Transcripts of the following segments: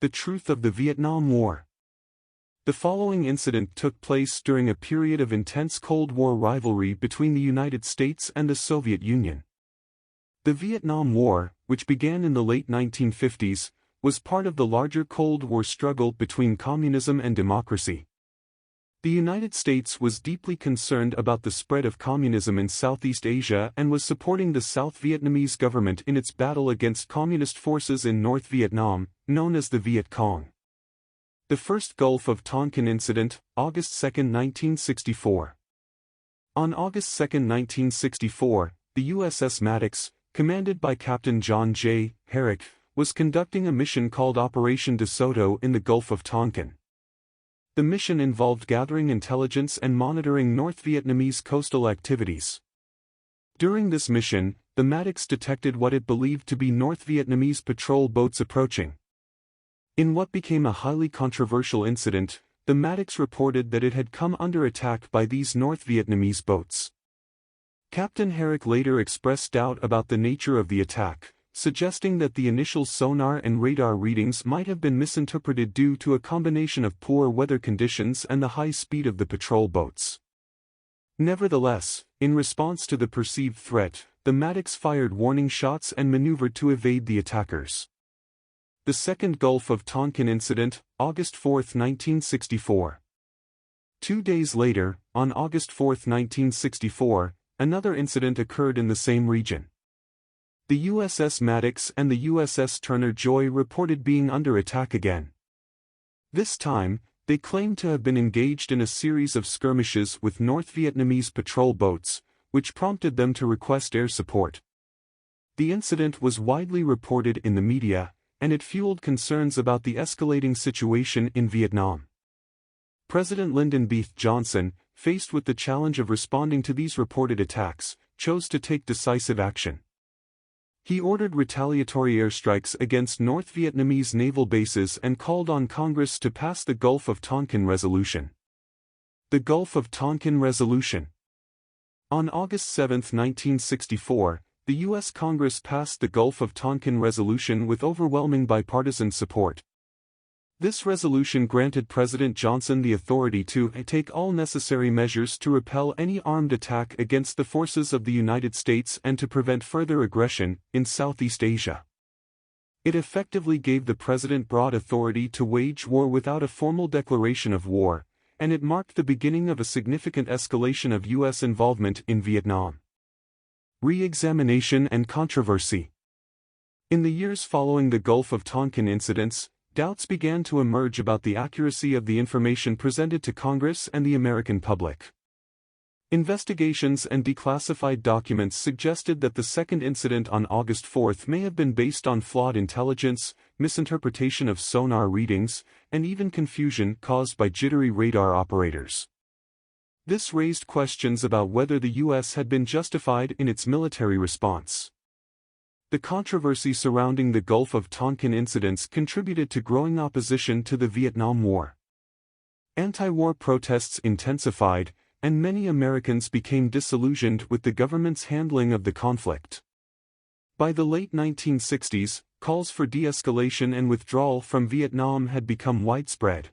The truth of the Vietnam War. The following incident took place during a period of intense Cold War rivalry between the United States and the Soviet Union. The Vietnam War, which began in the late 1950s, was part of the larger Cold War struggle between communism and democracy. The United States was deeply concerned about the spread of communism in Southeast Asia and was supporting the South Vietnamese government in its battle against communist forces in North Vietnam, known as the Viet Cong. The first Gulf of Tonkin incident, August 2, 1964. On August 2, 1964, the USS Maddox, commanded by Captain John J. Herrick, was conducting a mission called Operation De Soto in the Gulf of Tonkin. The mission involved gathering intelligence and monitoring North Vietnamese coastal activities. During this mission, the Maddox detected what it believed to be North Vietnamese patrol boats approaching. In what became a highly controversial incident, the Maddox reported that it had come under attack by these North Vietnamese boats. Captain Herrick later expressed doubt about the nature of the attack, suggesting that the initial sonar and radar readings might have been misinterpreted due to a combination of poor weather conditions and the high speed of the patrol boats. Nevertheless, in response to the perceived threat, the Maddox fired warning shots and maneuvered to evade the attackers. The second Gulf of Tonkin incident, August 4, 1964. 2 days later, on August 4, 1964, another incident occurred in the same region. The USS Maddox and the USS Turner Joy reported being under attack again. This time, they claimed to have been engaged in a series of skirmishes with North Vietnamese patrol boats, which prompted them to request air support. The incident was widely reported in the media, and it fueled concerns about the escalating situation in Vietnam. President Lyndon B. Johnson, faced with the challenge of responding to these reported attacks, chose to take decisive action. He ordered retaliatory airstrikes against North Vietnamese naval bases and called on Congress to pass the Gulf of Tonkin Resolution. The Gulf of Tonkin Resolution. On August 7, 1964, the U.S. Congress passed the Gulf of Tonkin Resolution with overwhelming bipartisan support. This resolution granted President Johnson the authority to take all necessary measures to repel any armed attack against the forces of the United States and to prevent further aggression in Southeast Asia. It effectively gave the president broad authority to wage war without a formal declaration of war, and it marked the beginning of a significant escalation of U.S. involvement in Vietnam. Re-examination and controversy. In the years following the Gulf of Tonkin incidents, doubts began to emerge about the accuracy of the information presented to Congress and the American public. Investigations and declassified documents suggested that the second incident on August 4 may have been based on flawed intelligence, misinterpretation of sonar readings, and even confusion caused by jittery radar operators. This raised questions about whether the U.S. had been justified in its military response. The controversy surrounding the Gulf of Tonkin incidents contributed to growing opposition to the Vietnam War. Anti-war protests intensified, and many Americans became disillusioned with the government's handling of the conflict. By the late 1960s, calls for de-escalation and withdrawal from Vietnam had become widespread.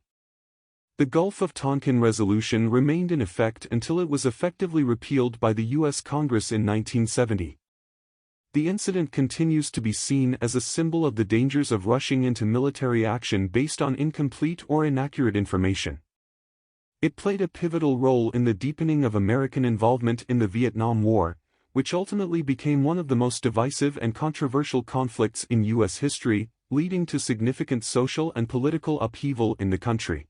The Gulf of Tonkin Resolution remained in effect until it was effectively repealed by the U.S. Congress in 1970. The incident continues to be seen as a symbol of the dangers of rushing into military action based on incomplete or inaccurate information. It played a pivotal role in the deepening of American involvement in the Vietnam War, which ultimately became one of the most divisive and controversial conflicts in U.S. history, leading to significant social and political upheaval in the country.